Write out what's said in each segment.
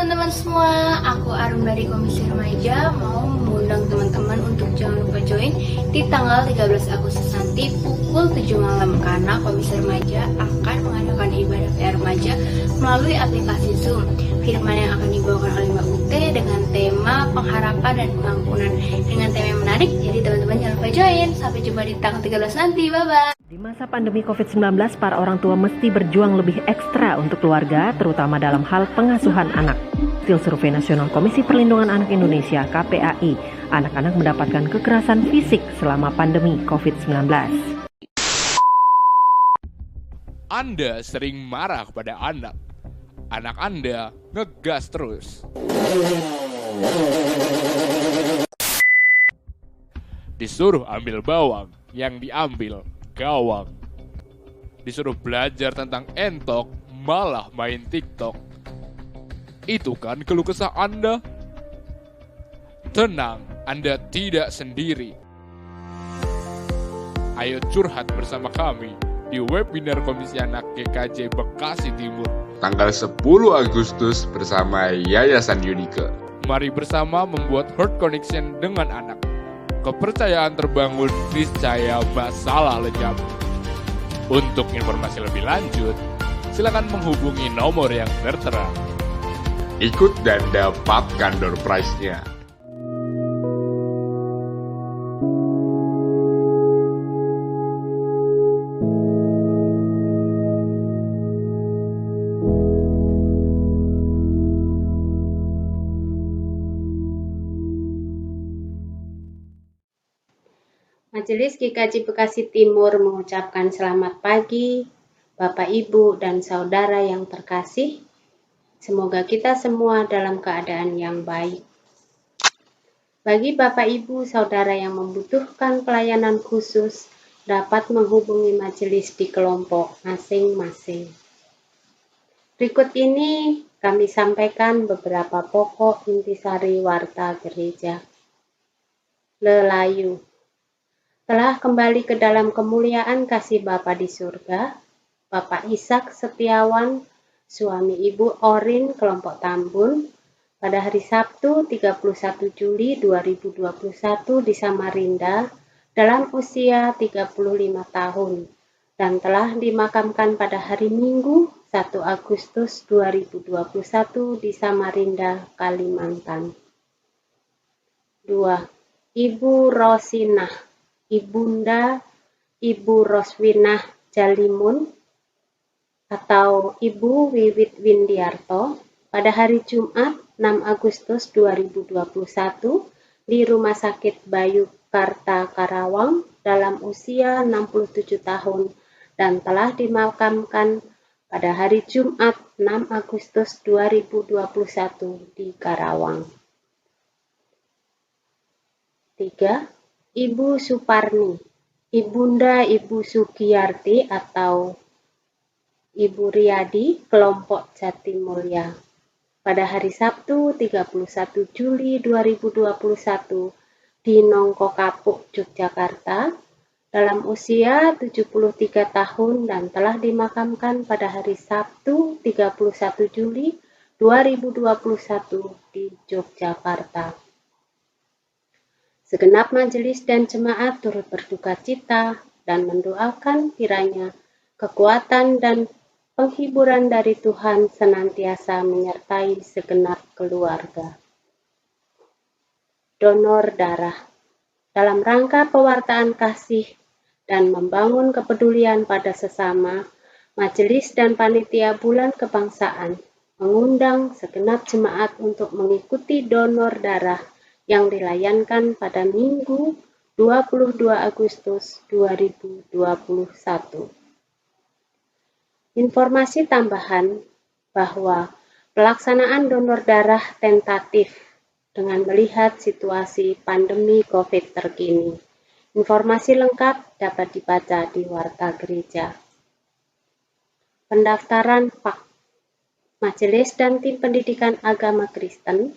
teman-teman semua, aku Arum dari Komisi Remaja mau mengundang teman-teman untuk jangan lupa join di tanggal 13 Agustus nanti pukul 7 malam karena Komisi Remaja akan mengadakan ibadah PR remaja melalui aplikasi Zoom. Firman yang akan dibawakan oleh Mbak Ute dengan tema pengharapan dan pengampunan dengan tema yang menarik, jadi teman-teman jangan lupa join. Sampai jumpa di tanggal 13 nanti, bye-bye. Di masa pandemi COVID-19, para orang tua mesti berjuang lebih ekstra untuk keluarga, terutama dalam hal pengasuhan anak. Hasil Survei Nasional Komisi Perlindungan Anak Indonesia (KPAI), anak-anak mendapatkan kekerasan fisik selama pandemi COVID-19. Anda sering marah kepada anak. Anak Anda ngegas terus. Disuruh ambil bawang, yang diambil gawang. Disuruh belajar tentang entok, malah main TikTok. Itu kan keluh kesah Anda? Tenang, Anda tidak sendiri. Ayo curhat bersama kami di webinar Komisi Anak GKJ Bekasi Timur tanggal 10 Agustus bersama Yayasan Unike. Mari bersama membuat herd connection dengan anak. Kepercayaan terbangun, niscaya masalah lenyap. Untuk informasi lebih lanjut, silakan menghubungi nomor yang tertera. Ikut dan dapatkan door prize-nya. Majelis GKJ Bekasi Timur mengucapkan selamat pagi, Bapak, Ibu, dan Saudara yang terkasih. Semoga kita semua dalam keadaan yang baik. Bagi Bapak, Ibu, Saudara yang membutuhkan pelayanan khusus, dapat menghubungi majelis di kelompok masing-masing. Berikut ini kami sampaikan beberapa pokok intisari warta gereja. Lelayu. Telah kembali ke dalam kemuliaan kasih Bapa di surga, Bapak Ishak Setiawan, suami Ibu Orin kelompok Tambun, pada hari Sabtu 31 Juli 2021 di Samarinda dalam usia 35 tahun dan telah dimakamkan pada hari Minggu 1 Agustus 2021 di Samarinda, Kalimantan. 2. Ibu Rosinah, Ibunda Ibu Roswinah Jalimun atau Ibu Wiwit Windiarto pada hari Jumat 6 Agustus 2021 di Rumah Sakit Bayu Karta Karawang dalam usia 67 tahun dan telah dimakamkan pada hari Jumat 6 Agustus 2021 di Karawang. 3. Ibu Suparni, Ibunda Ibu Sugiyarti atau Ibu Riyadi, kelompok Jatimulya, pada hari Sabtu 31 Juli 2021 di Nongko Kapuk, Yogyakarta, dalam usia 73 tahun dan telah dimakamkan pada hari Sabtu 31 Juli 2021 di Yogyakarta. Segenap majelis dan jemaat turut berduka cita dan mendoakan kiranya kekuatan dan penghiburan dari Tuhan senantiasa menyertai segenap keluarga. Donor darah. Dalam rangka pewartaan kasih dan membangun kepedulian pada sesama, majelis dan panitia bulan kebangsaan mengundang segenap jemaat untuk mengikuti donor darah yang dilayankan pada Minggu 22 Agustus 2021. Informasi tambahan bahwa pelaksanaan donor darah tentatif dengan melihat situasi pandemi COVID terkini. Informasi lengkap dapat dibaca di Warta Gereja. Pendaftaran PAK. Majelis dan tim pendidikan agama Kristen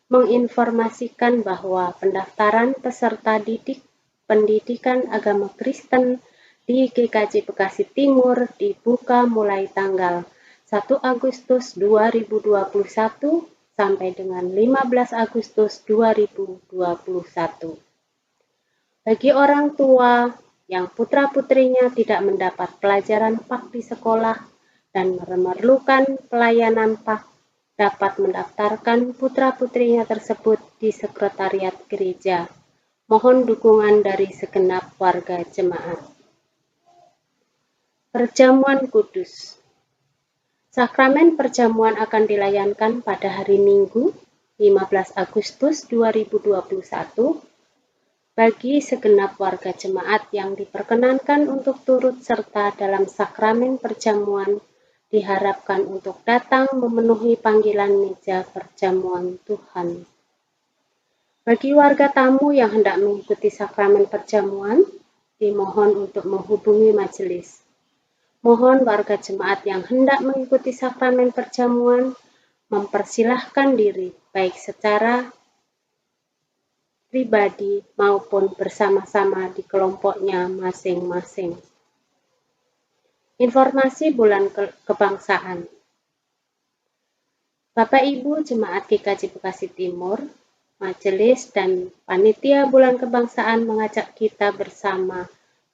menginformasikan bahwa pendaftaran peserta didik pendidikan agama Kristen di GKJ Bekasi Timur dibuka mulai tanggal 1 Agustus 2021 sampai dengan 15 Agustus 2021. Bagi orang tua yang putra-putrinya tidak mendapat pelajaran PAK di sekolah dan memerlukan pelayanan PAK, dapat mendaftarkan putra-putrinya tersebut di sekretariat gereja. Mohon dukungan dari segenap warga jemaat. Perjamuan Kudus. Sakramen perjamuan akan dilayankan pada hari Minggu, 15 Agustus 2021, bagi segenap warga jemaat yang diperkenankan untuk turut serta dalam sakramen perjamuan diharapkan untuk datang memenuhi panggilan meja perjamuan Tuhan. Bagi warga tamu yang hendak mengikuti sakramen perjamuan, dimohon untuk menghubungi majelis. Mohon warga jemaat yang hendak mengikuti sakramen perjamuan mempersilahkan diri baik secara pribadi maupun bersama-sama di kelompoknya masing-masing. Informasi bulan kebangsaan. Bapak Ibu Jemaat GKJ Bekasi Timur, Majelis dan Panitia Bulan Kebangsaan mengajak kita bersama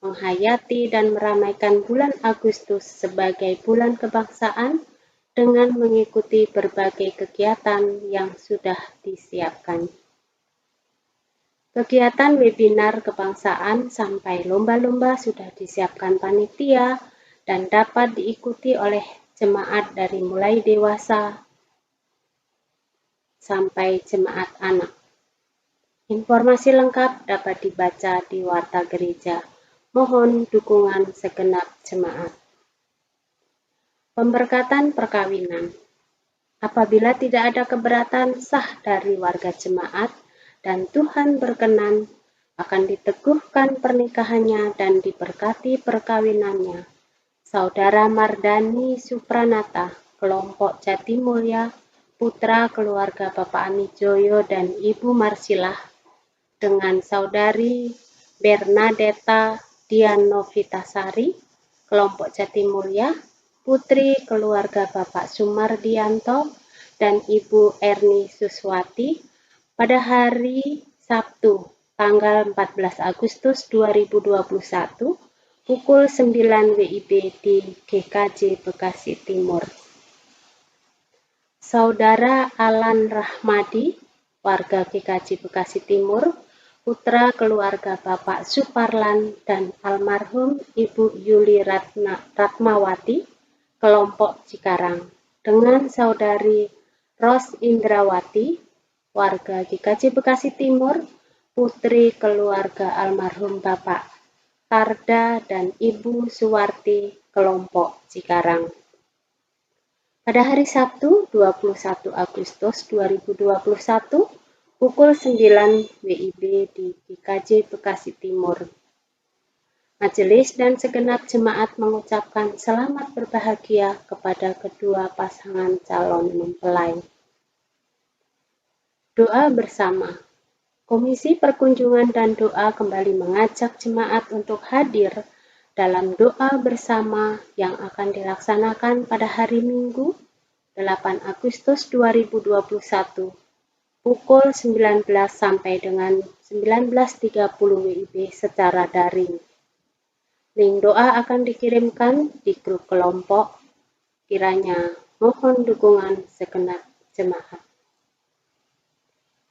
menghayati dan meramaikan bulan Agustus sebagai bulan kebangsaan dengan mengikuti berbagai kegiatan yang sudah disiapkan. Kegiatan webinar kebangsaan sampai lomba-lomba sudah disiapkan panitia dan dapat diikuti oleh jemaat dari mulai dewasa sampai jemaat anak. Informasi lengkap dapat dibaca di Warta Gereja. Mohon dukungan segenap jemaat. Pemberkatan perkawinan. Apabila tidak ada keberatan sah dari warga jemaat dan Tuhan berkenan, akan diteguhkan pernikahannya dan diberkati perkawinannya. Saudara Mardani Supranata, kelompok Jatimulya, putra keluarga Bapak Amijoyo dan Ibu Marsilah, dengan Saudari Bernadetta Dianovitasari, kelompok Jatimulya, putri keluarga Bapak Sumardianto dan Ibu Erni Suswati, pada hari Sabtu, tanggal 14 Agustus 2021, pukul 9 WIB di GKJ Bekasi Timur. Saudara Alan Rahmadi, warga GKJ Bekasi Timur, putra keluarga Bapak Suparlan dan almarhum Ibu Yuli Ratmawati, kelompok Cikarang, dengan Saudari Ros Indrawati, warga GKJ Bekasi Timur, putri keluarga almarhum Bapak Tarda dan Ibu Suwarti, kelompok Cikarang. Pada hari Sabtu, 21 Agustus 2021, pukul 9 WIB di GKJ Bekasi Timur. Majelis dan segenap jemaat mengucapkan selamat berbahagia kepada kedua pasangan calon mempelai. Doa bersama. Komisi Perkunjungan dan Doa kembali mengajak jemaat untuk hadir dalam doa bersama yang akan dilaksanakan pada hari Minggu, 8 Agustus 2021, pukul 19 sampai dengan 19.30 WIB secara daring. Link doa akan dikirimkan di grup kelompok. Kiranya mohon dukungan segenap jemaat.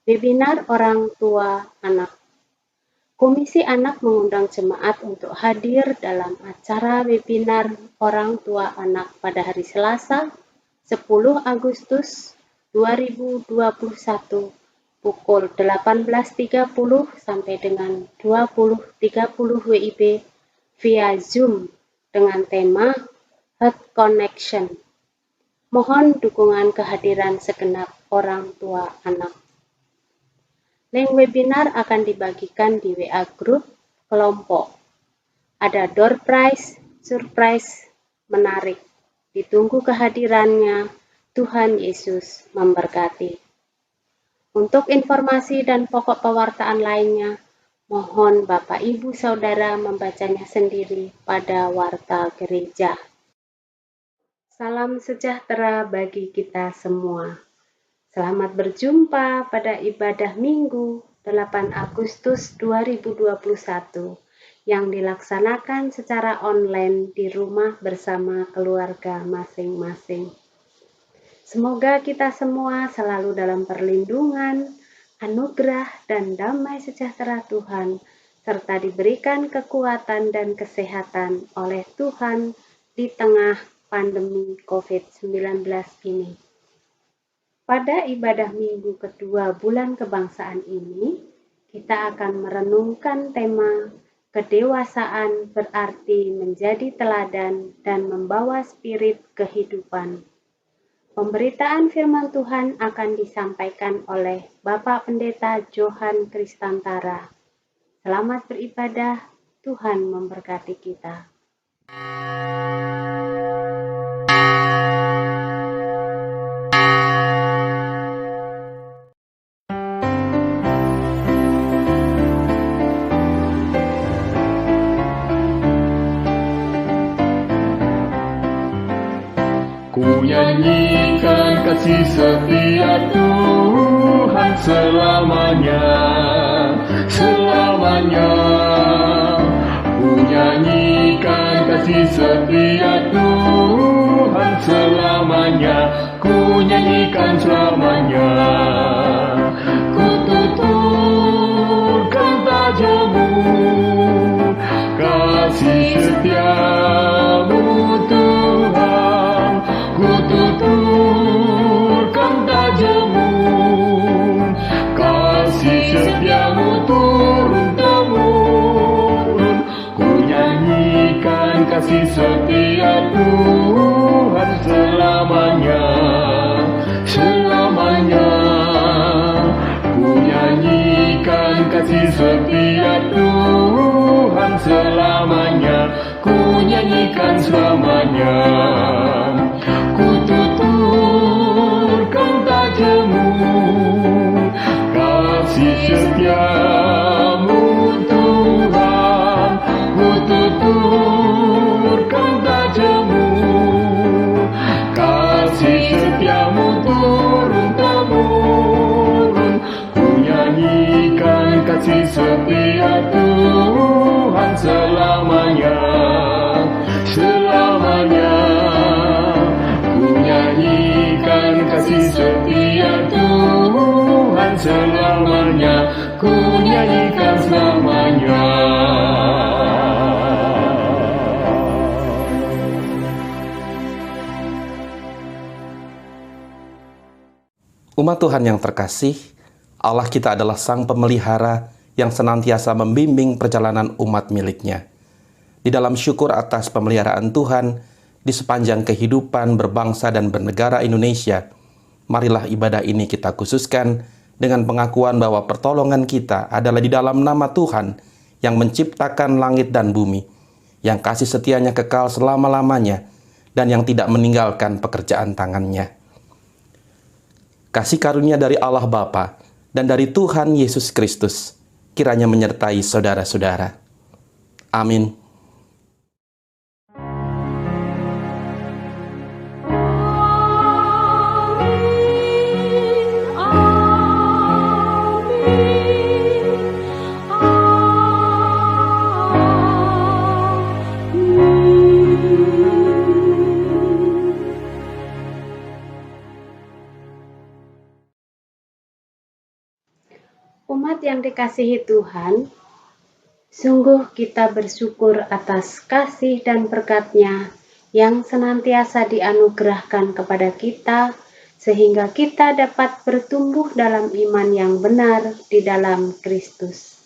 Webinar Orang Tua Anak. Komisi Anak mengundang jemaat untuk hadir dalam acara webinar Orang Tua Anak pada hari Selasa, 10 Agustus 2021, pukul 18.30 sampai dengan 20.30 WIB via Zoom dengan tema Heart Connection. Mohon dukungan kehadiran segenap orang tua anak. Link webinar akan dibagikan di WA Group kelompok. Ada door prize, surprise, menarik. Ditunggu kehadirannya. Tuhan Yesus memberkati. Untuk informasi dan pokok pewartaan lainnya, mohon Bapak Ibu Saudara membacanya sendiri pada Warta Gereja. Salam sejahtera bagi kita semua. Selamat berjumpa pada ibadah Minggu 8 Agustus 2021 yang dilaksanakan secara online di rumah bersama keluarga masing-masing. Semoga kita semua selalu dalam perlindungan, anugerah, dan damai sejahtera Tuhan, serta diberikan kekuatan dan kesehatan oleh Tuhan di tengah pandemi COVID-19 ini. Pada ibadah minggu kedua bulan kebangsaan ini, kita akan merenungkan tema kedewasaan berarti menjadi teladan dan membawa spirit kehidupan. Pemberitaan firman Tuhan akan disampaikan oleh Bapak Pendeta Johan Kristantara. Selamat beribadah, Tuhan memberkati kita. Ku nyanyikan kasih setia Tuhan selamanya, selamanya. Ku nyanyikan kasih setia Tuhan selamanya, ku nyanyikan selamanya. Ku tuturkan tajamu, kasih setiamu Tuhan. Ku tuturkan tajamu, kasih setiamu turun-temurun. Ku nyanyikan kasih setia Tuhan selamanya, selamanya. Ku nyanyikan kasih setia Tuhan selamanya, ku nyanyikan selamanya. Ku tuturkan tajamu, kasih setiamu Tuhan. Ku tuturkan tajamu, kasih setiamu turun-temurun. Ku nyanyikan kasih setia Tuhan selamanya, selamanya. Nyanyikan kasih setia Tuhan selamanya, ku nyanyikan selamanya. Umat Tuhan yang terkasih, Allah kita adalah Sang Pemelihara yang senantiasa membimbing perjalanan umat miliknya. Di dalam syukur atas pemeliharaan Tuhan, di sepanjang kehidupan berbangsa dan bernegara Indonesia, marilah ibadah ini kita khususkan dengan pengakuan bahwa pertolongan kita adalah di dalam nama Tuhan yang menciptakan langit dan bumi, yang kasih setianya kekal selama-lamanya, dan yang tidak meninggalkan pekerjaan tangannya. Kasih karunia dari Allah Bapa dan dari Tuhan Yesus Kristus kiranya menyertai saudara-saudara. Amin. Umat yang dikasihi Tuhan, sungguh kita bersyukur atas kasih dan berkat-Nya yang senantiasa dianugerahkan kepada kita, sehingga kita dapat bertumbuh dalam iman yang benar di dalam Kristus.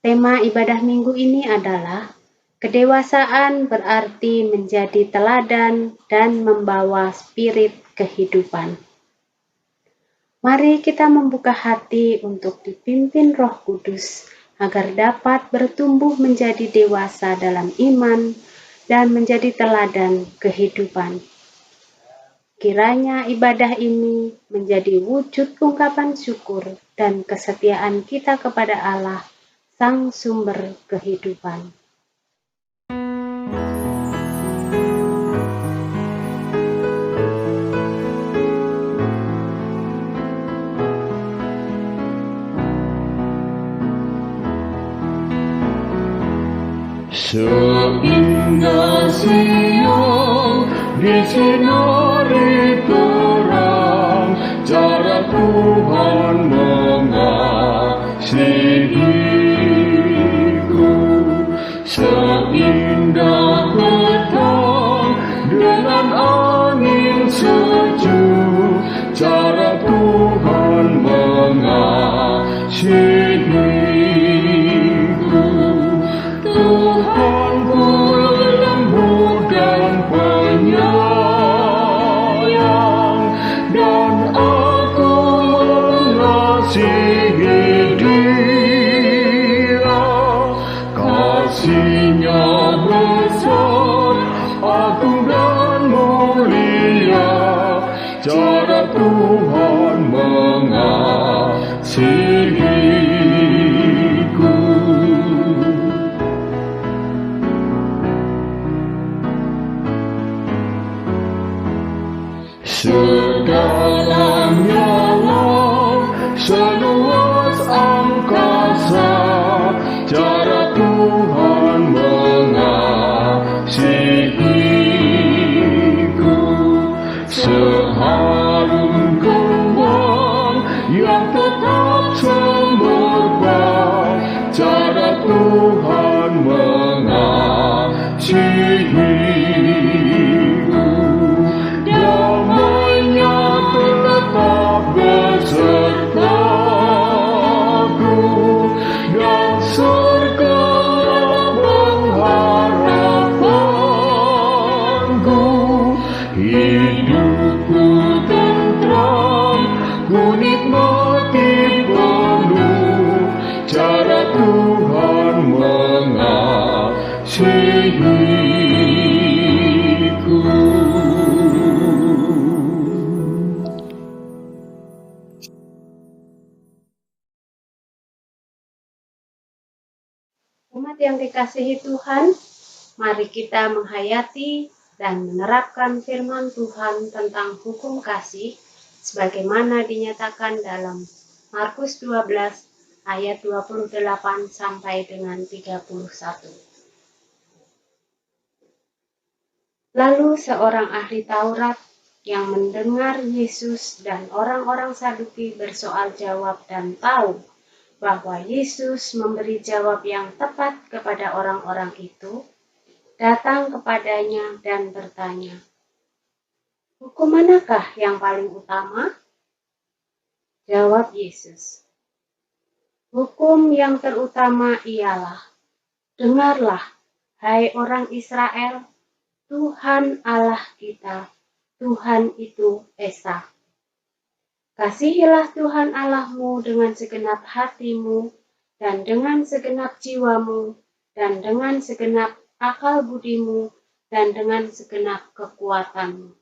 Tema ibadah minggu ini adalah kedewasaan berarti menjadi teladan dan membawa spirit kehidupan. Mari kita membuka hati untuk dipimpin Roh Kudus agar dapat bertumbuh menjadi dewasa dalam iman dan menjadi teladan kehidupan. Kiranya ibadah ini menjadi wujud ungkapan syukur dan kesetiaan kita kepada Allah, Sang Sumber Kehidupan. Seindah siang disinari terang, cara Tuhan mengasihiku. Seindah petang dengan angin sejuk, cara Tuhan mengasihiku. Tuhanku lembut dan penyayang, dan aku mengasihi Dia. Kasih-Nya besar, agung dan mulia, cara Tuhan mengasihiku. Sedalamnya laut, seluas angkasa, cara Tuhan mengasihiku. Seharum kembang yang tetap semerbak, cara Tuhan mengasihiku. Damai-Nya tetap besertaku, dan segala pengharapanku. Hidupku tentram, ku nikmati penuh, cara Tuhan mengasihiku. Umat yang dikasihi Tuhan, mari kita menghayati dan menerapkan firman Tuhan tentang hukum kasih sebagaimana dinyatakan dalam Markus 12 ayat 28 sampai dengan 31. Lalu seorang ahli Taurat yang mendengar Yesus dan orang-orang Saduki bersoal jawab dan tahu bahwa Yesus memberi jawab yang tepat kepada orang-orang itu, datang kepadanya dan bertanya, "Hukum manakah yang paling utama?" Jawab Yesus, "Hukum yang terutama ialah, dengarlah, hai orang Israel, Tuhan Allah kita, Tuhan itu Esa. Kasihilah Tuhan Allahmu dengan segenap hatimu, dan dengan segenap jiwamu, dan dengan segenap akal budimu, dan dengan segenap kekuatanmu.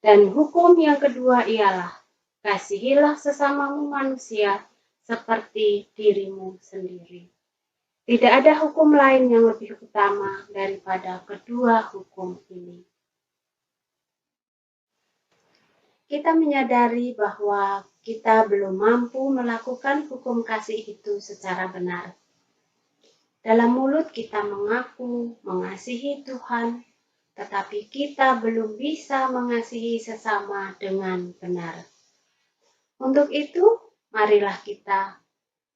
Dan hukum yang kedua ialah, kasihilah sesamamu manusia seperti dirimu sendiri. Tidak ada hukum lain yang lebih utama daripada kedua hukum ini." Kita menyadari bahwa kita belum mampu melakukan hukum kasih itu secara benar. Dalam mulut kita mengaku mengasihi Tuhan, tetapi kita belum bisa mengasihi sesama dengan benar. Untuk itu, marilah kita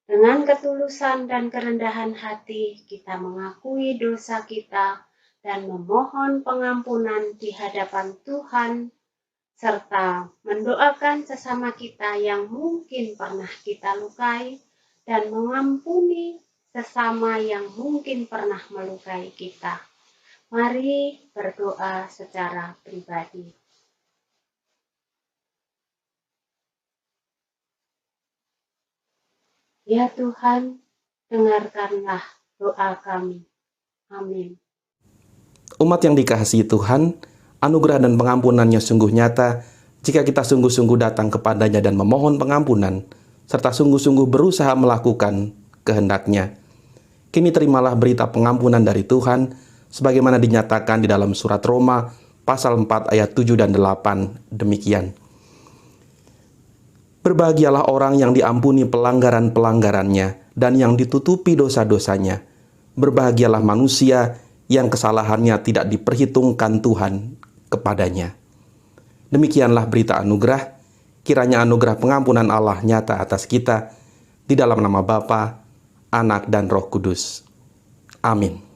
dengan ketulusan dan kerendahan hati kita mengakui dosa kita dan memohon pengampunan di hadapan Tuhan, serta mendoakan sesama kita yang mungkin pernah kita lukai dan mengampuni sesama yang mungkin pernah melukai kita. Mari berdoa secara pribadi. Ya Tuhan, dengarkanlah doa kami. Amin. Umat yang dikasihi Tuhan, anugerah dan pengampunannya sungguh nyata jika kita sungguh-sungguh datang kepadanya dan memohon pengampunan, serta sungguh-sungguh berusaha melakukan kehendak-Nya. Kini terimalah berita pengampunan dari Tuhan, sebagaimana dinyatakan di dalam surat Roma, pasal 4 ayat 7 dan 8, demikian. Berbahagialah orang yang diampuni pelanggaran-pelanggarannya dan yang ditutupi dosa-dosanya. Berbahagialah manusia yang kesalahannya tidak diperhitungkan Tuhan kepadanya. Demikianlah berita anugerah. Kiranya anugerah pengampunan Allah nyata atas kita, di dalam nama Bapa, Anak, dan Roh Kudus. Amin.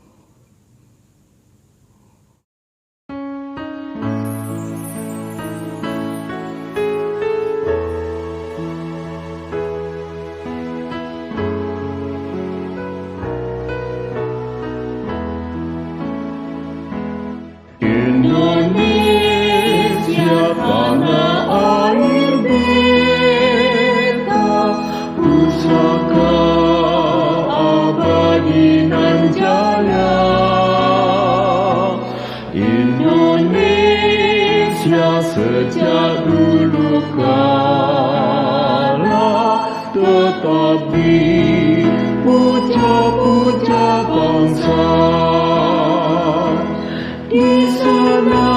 Indonesia tanah air beta, pusaka abadi nan jaya. Indonesia sejak dulu kala tetap dipuja-puja bangsa. Di sana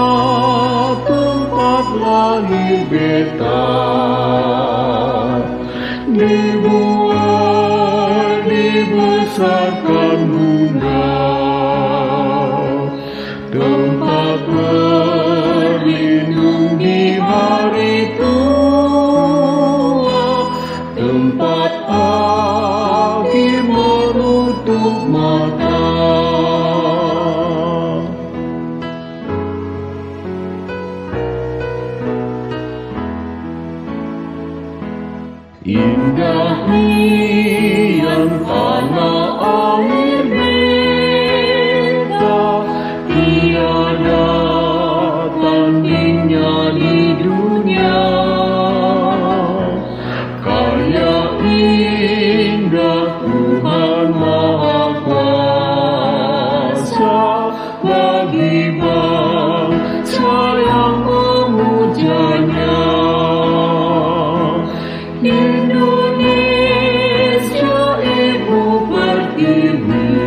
tempat lahir beta, dibuat dibesarkan bunda, tempat berlindung di hari tua, tempat akhir menutup mata. Indah nian tanah air beta, tiada tandingnya di dunia. Kaya indah Tuhan Maha Kuasa, bagi bangsa yang memujanya. Indonesia ibu pertiwi,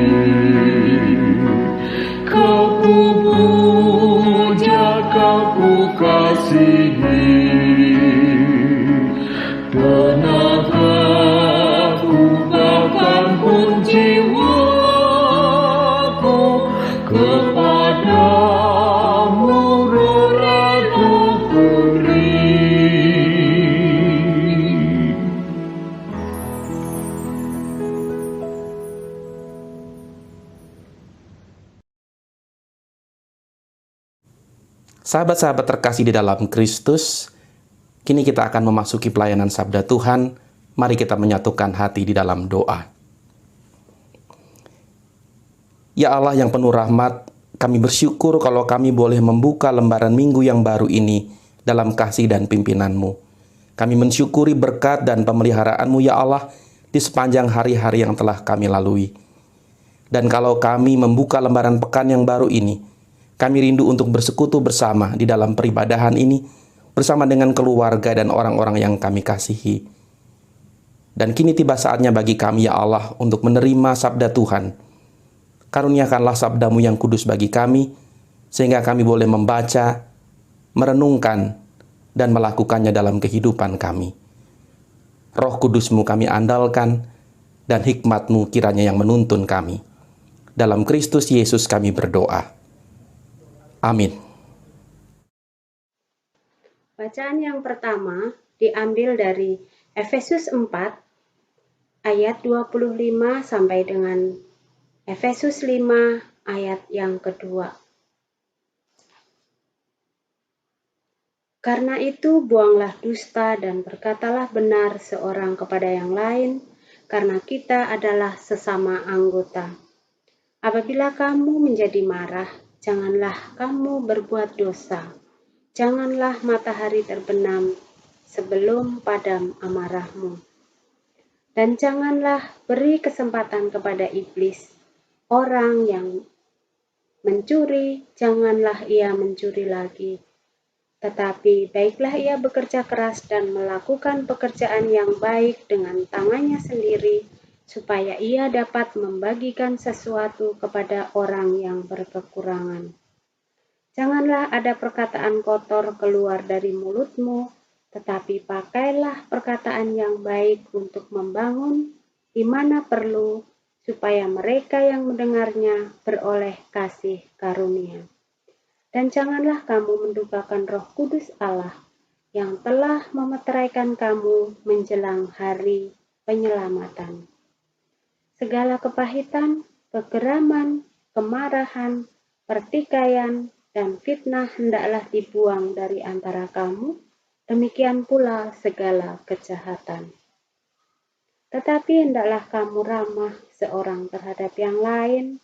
kau ku puja, kau ku kasihi. Tenagaku bahkan pun jiwaku kepadamu, Ratu Putri. Sahabat-sahabat terkasih di dalam Kristus, kini kita akan memasuki pelayanan Sabda Tuhan. Mari kita menyatukan hati di dalam doa. Ya Allah yang penuh rahmat, kami bersyukur kalau kami boleh membuka lembaran minggu yang baru ini dalam kasih dan pimpinan-Mu. Kami mensyukuri berkat dan pemeliharaan-Mu ya Allah di sepanjang hari-hari yang telah kami lalui. Dan kalau kami membuka lembaran pekan yang baru ini, kami rindu untuk bersekutu bersama di dalam peribadahan ini, bersama dengan keluarga dan orang-orang yang kami kasihi. Dan kini tiba saatnya bagi kami ya Allah untuk menerima sabda Tuhan. Karuniakanlah sabda-Mu yang kudus bagi kami, sehingga kami boleh membaca, merenungkan, dan melakukannya dalam kehidupan kami. Roh Kudus-Mu kami andalkan, dan hikmat-Mu kiranya yang menuntun kami. Dalam Kristus Yesus kami berdoa. Amin. Bacaan yang pertama diambil dari Efesus 4 ayat 25 sampai dengan Efesus 5 ayat yang kedua. Karena itu buanglah dusta dan berkatalah benar seorang kepada yang lain, karena kita adalah sesama anggota. Apabila kamu menjadi marah, janganlah kamu berbuat dosa. Janganlah matahari terbenam sebelum padam amarahmu. Dan janganlah beri kesempatan kepada iblis. Orang yang mencuri, janganlah ia mencuri lagi. Tetapi baiklah ia bekerja keras dan melakukan pekerjaan yang baik dengan tangannya sendiri, supaya ia dapat membagikan sesuatu kepada orang yang berkekurangan. Janganlah ada perkataan kotor keluar dari mulutmu, tetapi pakailah perkataan yang baik untuk membangun di mana perlu, supaya mereka yang mendengarnya beroleh kasih karunia. Dan janganlah kamu mendukakan Roh Kudus Allah yang telah memeteraikan kamu menjelang hari penyelamatan. Segala kepahitan, kegeraman, kemarahan, pertikaian, dan fitnah hendaklah dibuang dari antara kamu, demikian pula segala kejahatan. Tetapi hendaklah kamu ramah seorang terhadap yang lain,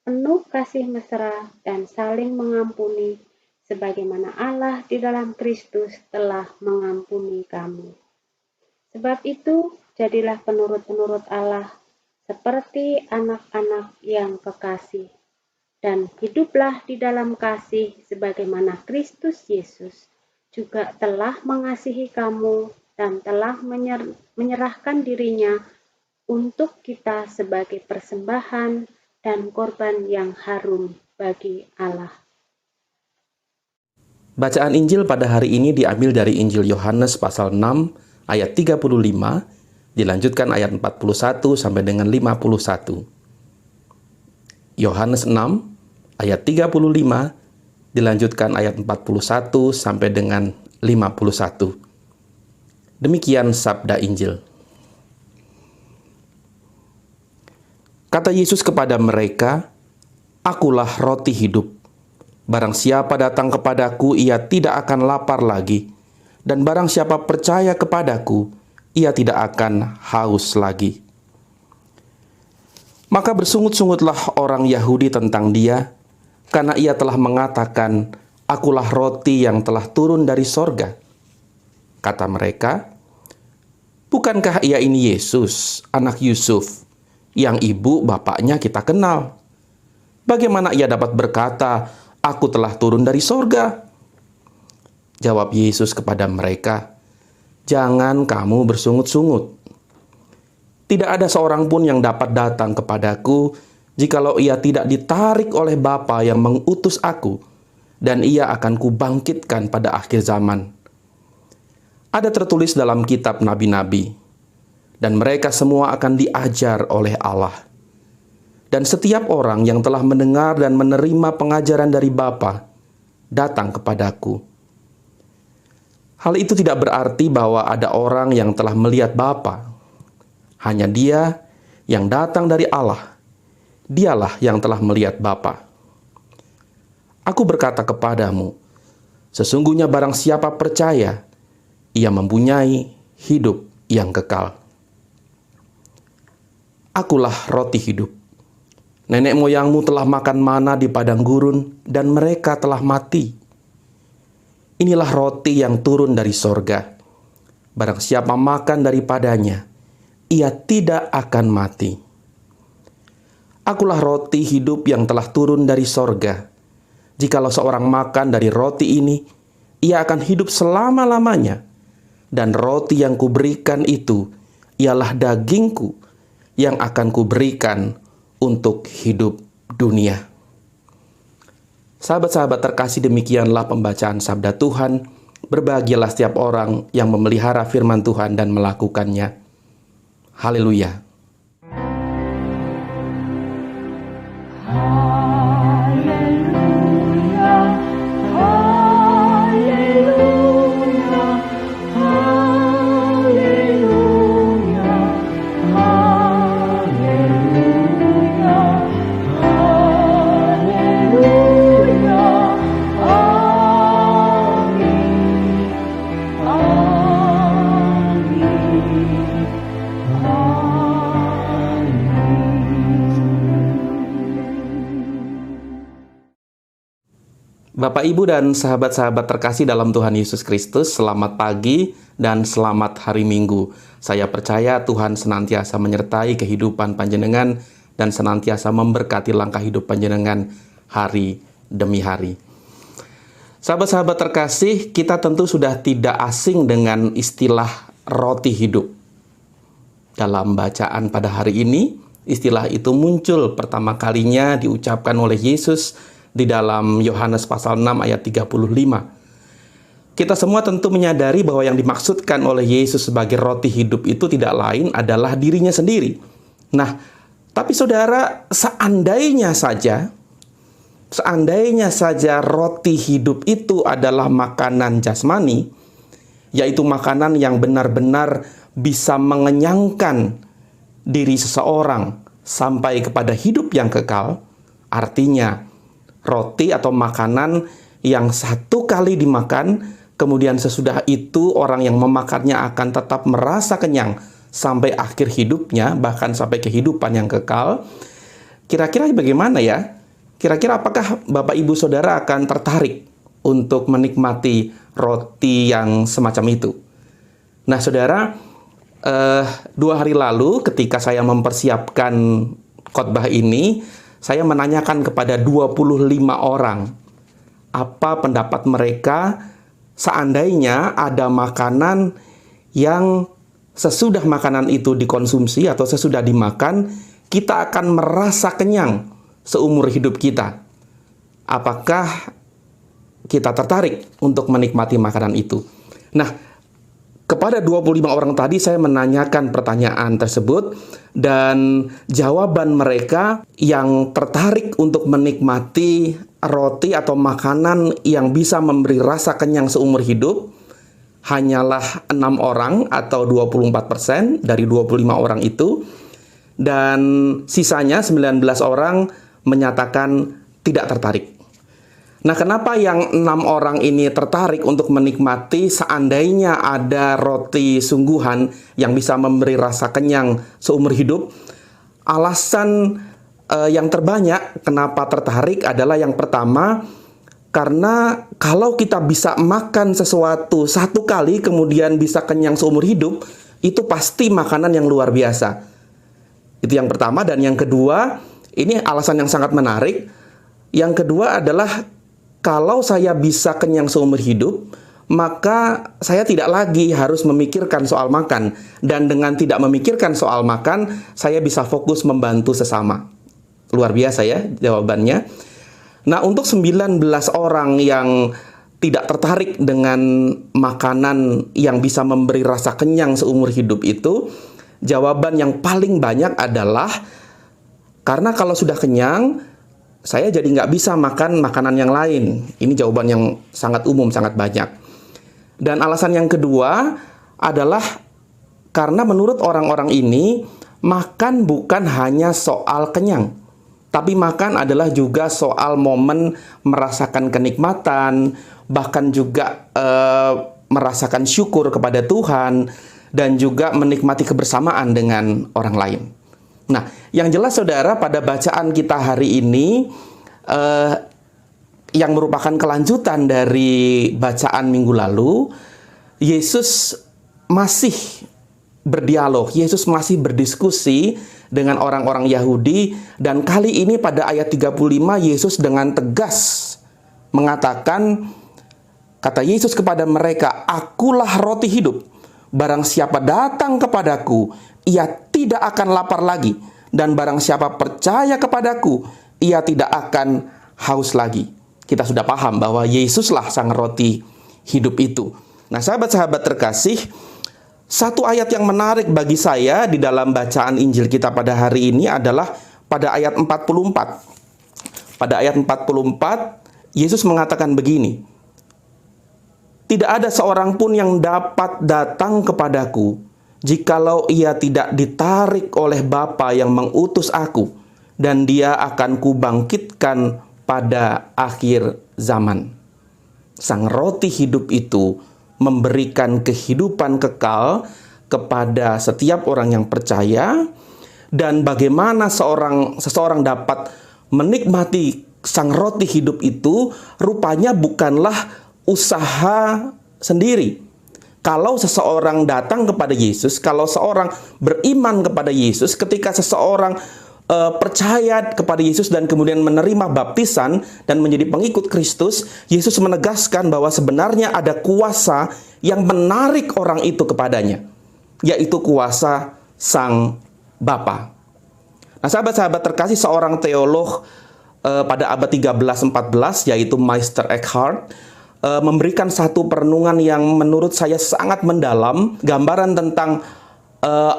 penuh kasih mesra dan saling mengampuni, sebagaimana Allah di dalam Kristus telah mengampuni kamu. Sebab itu, jadilah penurut-penurut Allah seperti anak-anak yang kekasih, dan hiduplah di dalam kasih sebagaimana Kristus Yesus juga telah mengasihi kamu dan telah menyerahkan dirinya untuk kita sebagai persembahan dan korban yang harum bagi Allah. Bacaan Injil pada hari ini diambil dari Injil Yohanes pasal 6 ayat 35, dilanjutkan ayat 41 sampai dengan 51. Yohanes 6 ayat 35 dilanjutkan ayat 41 sampai dengan 51. Demikian sabda Injil. Kata Yesus kepada mereka, "Akulah roti hidup. Barang siapa datang kepadaku, ia tidak akan lapar lagi. Dan barang siapa percaya kepadaku, ia tidak akan haus lagi." Maka bersungut-sungutlah orang Yahudi tentang dia, karena ia telah mengatakan, "Akulah roti yang telah turun dari sorga." Kata mereka, "Bukankah ia ini Yesus, anak Yusuf, yang ibu bapaknya kita kenal? Bagaimana ia dapat berkata, 'Aku telah turun dari sorga'?" Jawab Yesus kepada mereka, "Jangan kamu bersungut-sungut. Tidak ada seorang pun yang dapat datang kepadaku, jikalau ia tidak ditarik oleh Bapa yang mengutus aku, dan ia akan kubangkitkan pada akhir zaman. Ada tertulis dalam kitab nabi-nabi, dan mereka semua akan diajar oleh Allah. Dan setiap orang yang telah mendengar dan menerima pengajaran dari Bapa, datang kepadaku. Hal itu tidak berarti bahwa ada orang yang telah melihat Bapa. Hanya Dia yang datang dari Allah. Dialah yang telah melihat Bapa. Aku berkata kepadamu, sesungguhnya barang siapa percaya, ia mempunyai hidup yang kekal. Akulah roti hidup. Nenek moyangmu telah makan mana di padang gurun, dan mereka telah mati. Inilah roti yang turun dari sorga. Barang siapa makan daripadanya, ia tidak akan mati. Akulah roti hidup yang telah turun dari sorga. Jikalau seorang makan dari roti ini, ia akan hidup selama-lamanya. Dan roti yang kuberikan itu ialah dagingku yang akan kuberikan untuk hidup dunia. Sahabat-sahabat terkasih, demikianlah pembacaan sabda Tuhan. Berbahagialah setiap orang yang memelihara firman Tuhan dan melakukannya. Haleluya. Bapak, Ibu, dan sahabat-sahabat terkasih dalam Tuhan Yesus Kristus, selamat pagi dan selamat hari Minggu. Saya percaya Tuhan senantiasa menyertai kehidupan panjenengan dan senantiasa memberkati langkah hidup panjenengan hari demi hari. Sahabat-sahabat terkasih, kita tentu sudah tidak asing dengan istilah roti hidup. Dalam bacaan pada hari ini, istilah itu muncul pertama kalinya diucapkan oleh Yesus di dalam Yohanes pasal 6 ayat 35. Kita semua tentu menyadari bahwa yang dimaksudkan oleh Yesus sebagai roti hidup itu tidak lain adalah dirinya sendiri. Nah, Tapi saudara, seandainya saja roti hidup itu adalah makanan jasmani, yaitu makanan yang benar-benar bisa mengenyangkan diri seseorang sampai kepada hidup yang kekal, artinya roti atau makanan yang satu kali dimakan, kemudian sesudah itu orang yang memakannya akan tetap merasa kenyang sampai akhir hidupnya, bahkan sampai kehidupan yang kekal. Kira-kira bagaimana ya? Kira-kira apakah Bapak Ibu Saudara akan tertarik untuk menikmati roti yang semacam itu? Nah saudara, 2 hari lalu ketika saya mempersiapkan khotbah ini, saya menanyakan kepada 25 orang apa pendapat mereka seandainya ada makanan yang sesudah makanan itu dikonsumsi atau sesudah dimakan, kita akan merasa kenyang seumur hidup kita. Apakah kita tertarik untuk menikmati makanan itu? Nah, kepada 25 orang tadi saya menanyakan pertanyaan tersebut, dan jawaban mereka yang tertarik untuk menikmati roti atau makanan yang bisa memberi rasa kenyang seumur hidup hanyalah 6 orang atau 24% dari 25 orang itu, dan sisanya 19 orang menyatakan tidak tertarik. Nah, kenapa yang 6 orang ini tertarik untuk menikmati seandainya ada roti sungguhan yang bisa memberi rasa kenyang seumur hidup? Alasan yang terbanyak kenapa tertarik adalah yang pertama, karena kalau kita bisa makan sesuatu satu kali kemudian bisa kenyang seumur hidup, itu pasti makanan yang luar biasa. Itu yang pertama. Dan yang kedua, ini alasan yang sangat menarik. Yang kedua adalah kalau saya bisa kenyang seumur hidup, maka saya tidak lagi harus memikirkan soal makan. Dan dengan tidak memikirkan soal makan, saya bisa fokus membantu sesama. Luar biasa ya jawabannya. Nah, untuk 19 orang yang tidak tertarik dengan makanan yang bisa memberi rasa kenyang seumur hidup itu, jawaban yang paling banyak adalah karena kalau sudah kenyang, saya jadi nggak bisa makan makanan yang lain. Ini jawaban yang sangat umum, sangat banyak. Dan alasan yang kedua adalah karena menurut orang-orang ini, makan bukan hanya soal kenyang, tapi makan adalah juga soal momen merasakan kenikmatan, bahkan juga merasakan syukur kepada Tuhan, dan juga menikmati kebersamaan dengan orang lain. Nah, yang jelas saudara, pada bacaan kita hari ini yang merupakan kelanjutan dari bacaan minggu lalu, Yesus masih berdialog, Yesus masih berdiskusi dengan orang-orang Yahudi, dan kali ini pada ayat 35 Yesus dengan tegas mengatakan, kata Yesus kepada mereka, "Akulah roti hidup. Barang siapa datang kepadaku, ia tidak akan lapar lagi. Dan barang siapa percaya kepadaku, ia tidak akan haus lagi." Kita sudah paham bahwa Yesuslah sang roti hidup itu. Nah, sahabat-sahabat terkasih, satu ayat yang menarik bagi saya di dalam bacaan Injil kita pada hari ini adalah pada ayat 44. Pada ayat 44, Yesus mengatakan begini, "Tidak ada seorang pun yang dapat datang kepadaku, jikalau ia tidak ditarik oleh Bapa yang mengutus aku, dan dia akan kubangkitkan pada akhir zaman." Sang roti hidup itu memberikan kehidupan kekal kepada setiap orang yang percaya. Dan bagaimana seseorang dapat menikmati sang roti hidup itu, rupanya bukanlah usaha sendiri. Kalau seseorang datang kepada Yesus, kalau seorang beriman kepada Yesus, ketika seseorang percaya kepada Yesus dan kemudian menerima baptisan dan menjadi pengikut Kristus, Yesus menegaskan bahwa sebenarnya ada kuasa yang menarik orang itu kepadanya, yaitu kuasa Sang Bapa. Nah, sahabat-sahabat terkasih, seorang teolog pada abad 13-14, yaitu Meister Eckhart, memberikan satu perenungan yang menurut saya sangat mendalam, gambaran tentang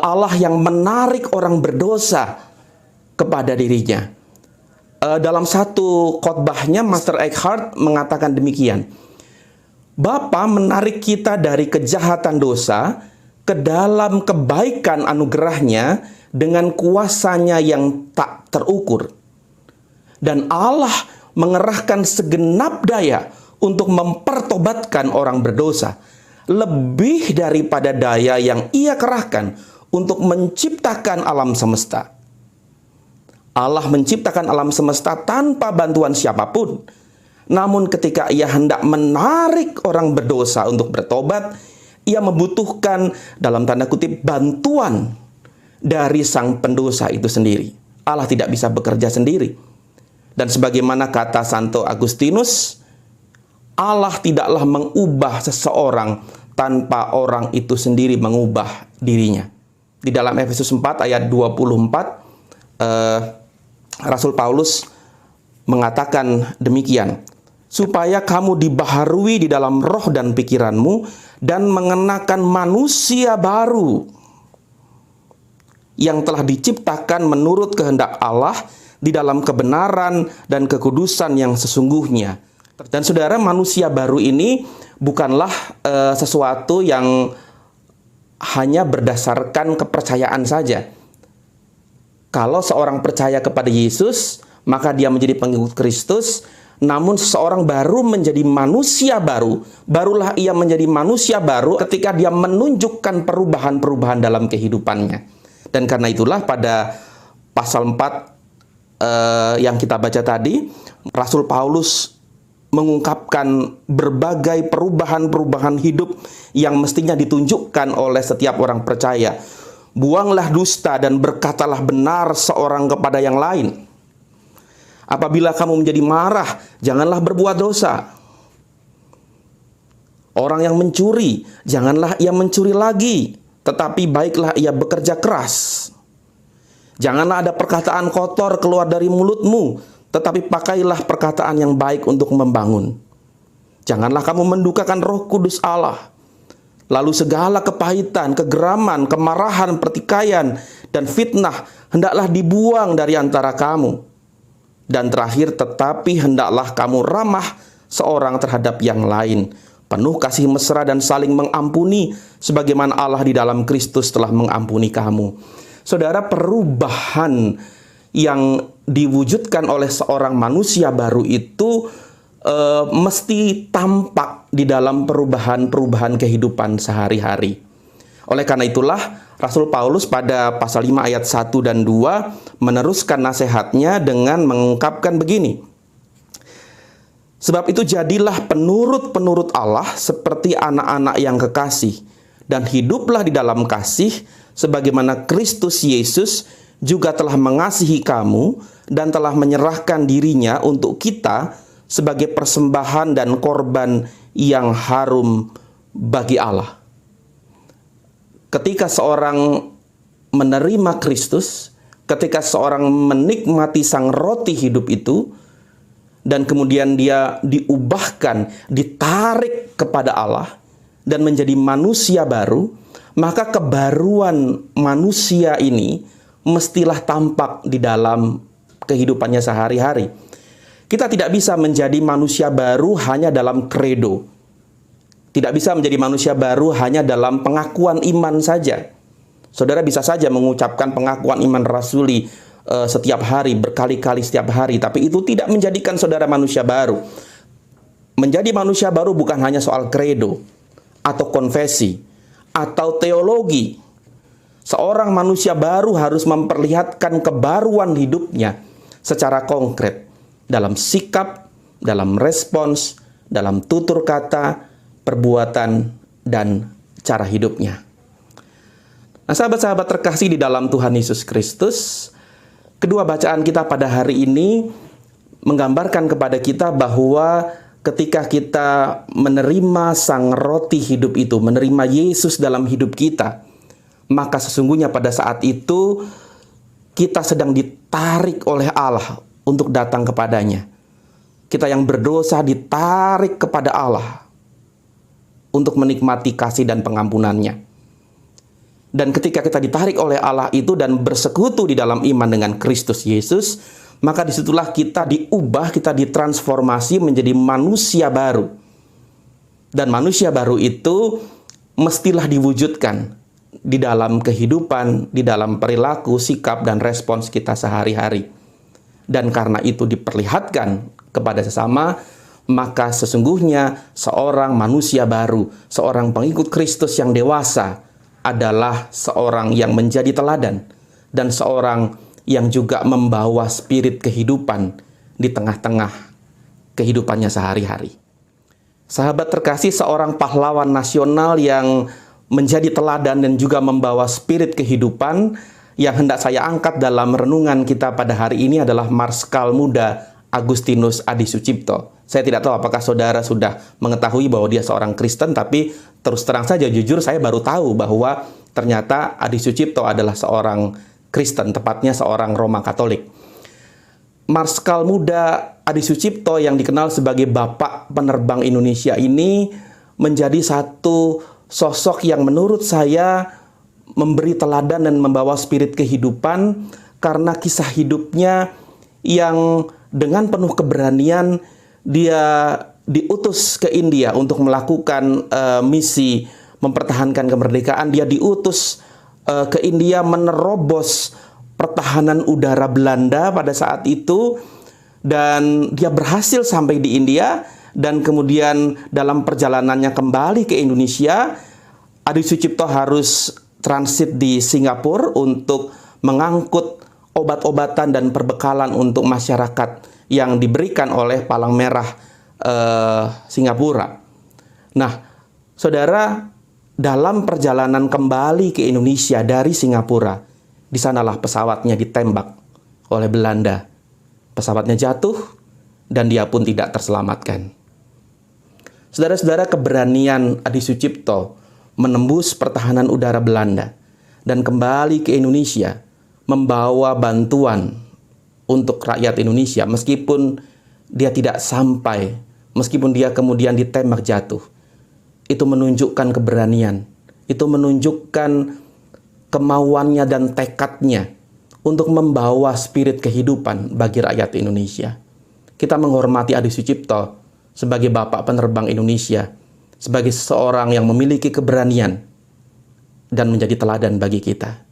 Allah yang menarik orang berdosa kepada dirinya. Dalam satu khotbahnya, Master Eckhart mengatakan demikian. Bapa menarik kita dari kejahatan dosa ke dalam kebaikan anugerahnya dengan kuasanya yang tak terukur. Dan Allah mengerahkan segenap daya untuk mempertobatkan orang berdosa, lebih daripada daya yang Ia kerahkan untuk menciptakan alam semesta. Allah menciptakan alam semesta tanpa bantuan siapapun. Namun ketika Ia hendak menarik orang berdosa untuk bertobat, Ia membutuhkan dalam tanda kutip bantuan dari sang pendosa itu sendiri. Allah tidak bisa bekerja sendiri. Dan sebagaimana kata Santo Agustinus, Allah tidaklah mengubah seseorang tanpa orang itu sendiri mengubah dirinya. Di dalam Efesus 4 ayat 24, Rasul Paulus mengatakan demikian, supaya kamu dibaharui di dalam roh dan pikiranmu dan mengenakan manusia baru yang telah diciptakan menurut kehendak Allah di dalam kebenaran dan kekudusan yang sesungguhnya. Dan saudara, manusia baru ini bukanlah sesuatu yang hanya berdasarkan kepercayaan saja. Kalau seorang percaya kepada Yesus, maka dia menjadi pengikut Kristus. Namun seseorang baru menjadi manusia baru, barulah ia menjadi manusia baru ketika dia menunjukkan perubahan-perubahan dalam kehidupannya. Dan karena itulah pada pasal 4 yang kita baca tadi, Rasul Paulus mengungkapkan berbagai perubahan-perubahan hidup yang mestinya ditunjukkan oleh setiap orang percaya. Buanglah dusta dan berkatalah benar seorang kepada yang lain. Apabila kamu menjadi marah, janganlah berbuat dosa. Orang yang mencuri, janganlah ia mencuri lagi, tetapi baiklah ia bekerja keras. Janganlah ada perkataan kotor keluar dari mulutmu, tetapi pakailah perkataan yang baik untuk membangun. Janganlah kamu mendukakan Roh Kudus Allah. Lalu segala kepahitan, kegeraman, kemarahan, pertikaian, dan fitnah hendaklah dibuang dari antara kamu. Dan terakhir, tetapi hendaklah kamu ramah seorang terhadap yang lain, penuh kasih mesra dan saling mengampuni, sebagaimana Allah di dalam Kristus telah mengampuni kamu. Saudara, perubahan yang diwujudkan oleh seorang manusia baru itu mesti tampak di dalam perubahan-perubahan kehidupan sehari-hari. Oleh karena itulah, Rasul Paulus pada pasal 5 ayat 1 dan 2 meneruskan nasihatnya dengan mengungkapkan begini. Sebab itu jadilah penurut-penurut Allah seperti anak-anak yang kekasih, dan hiduplah di dalam kasih sebagaimana Kristus Yesus juga telah mengasihi kamu dan telah menyerahkan dirinya untuk kita sebagai persembahan dan korban yang harum bagi Allah. Ketika seorang menerima Kristus, ketika seorang menikmati sang roti hidup itu, dan kemudian dia diubahkan, ditarik kepada Allah, dan menjadi manusia baru, maka kebaruan manusia ini mestilah tampak di dalam kehidupannya sehari-hari. Kita tidak bisa menjadi manusia baru hanya dalam kredo. Tidak bisa menjadi manusia baru hanya dalam pengakuan iman saja. Saudara bisa saja mengucapkan pengakuan iman rasuli setiap hari, berkali-kali setiap hari, tapi itu tidak menjadikan saudara manusia baru. Menjadi manusia baru bukan hanya soal kredo, atau konfesi, atau teologi. Seorang manusia baru harus memperlihatkan kebaruan hidupnya secara konkret, dalam sikap, dalam respons, dalam tutur kata, perbuatan, dan cara hidupnya. Nah, sahabat-sahabat terkasih di dalam Tuhan Yesus Kristus, kedua bacaan kita pada hari ini menggambarkan kepada kita bahwa ketika kita menerima sang roti hidup itu, menerima Yesus dalam hidup kita, maka sesungguhnya pada saat itu kita sedang ditarik oleh Allah untuk datang kepadanya. Kita yang berdosa ditarik kepada Allah untuk menikmati kasih dan pengampunannya. Dan ketika kita ditarik oleh Allah itu dan bersekutu di dalam iman dengan Kristus Yesus, maka disitulah kita diubah, kita ditransformasi menjadi manusia baru. Dan manusia baru itu mestilah diwujudkan di dalam kehidupan, di dalam perilaku, sikap, dan respons kita sehari-hari. Dan karena itu diperlihatkan kepada sesama, maka sesungguhnya seorang manusia baru, seorang pengikut Kristus yang dewasa adalah seorang yang menjadi teladan dan seorang yang juga membawa spirit kehidupan di tengah-tengah kehidupannya sehari-hari. Sahabat terkasih, seorang pahlawan nasional yang menjadi teladan dan juga membawa spirit kehidupan yang hendak saya angkat dalam renungan kita pada hari ini adalah Marskal Muda Agustinus Adi Sucipto. Saya tidak tahu apakah saudara sudah mengetahui bahwa dia seorang Kristen, tapi terus terang saja jujur saya baru tahu bahwa ternyata Adi Sucipto adalah seorang Kristen, tepatnya seorang Roma Katolik. Marskal Muda Adi Sucipto yang dikenal sebagai Bapak Penerbang Indonesia ini menjadi satu sosok yang menurut saya memberi teladan dan membawa spirit kehidupan karena kisah hidupnya yang dengan penuh keberanian dia diutus ke India untuk melakukan misi mempertahankan kemerdekaan. Dia diutus ke India menerobos pertahanan udara Belanda pada saat itu, dan dia berhasil sampai di India. Dan kemudian dalam perjalanannya kembali ke Indonesia, Adi Sucipto harus transit di Singapura untuk mengangkut obat-obatan dan perbekalan untuk masyarakat yang diberikan oleh Palang Merah Singapura. Nah, saudara, dalam perjalanan kembali ke Indonesia dari Singapura, di sanalah pesawatnya ditembak oleh Belanda. Pesawatnya jatuh dan dia pun tidak terselamatkan. Saudara-saudara, keberanian Adi Sucipto menembus pertahanan udara Belanda dan kembali ke Indonesia membawa bantuan untuk rakyat Indonesia meskipun dia tidak sampai, meskipun dia kemudian ditembak jatuh. Itu menunjukkan keberanian, itu menunjukkan kemauannya dan tekadnya untuk membawa spirit kehidupan bagi rakyat Indonesia. Kita menghormati Adi Sucipto sebagai Bapak Penerbang Indonesia, sebagai seorang yang memiliki keberanian dan menjadi teladan bagi kita.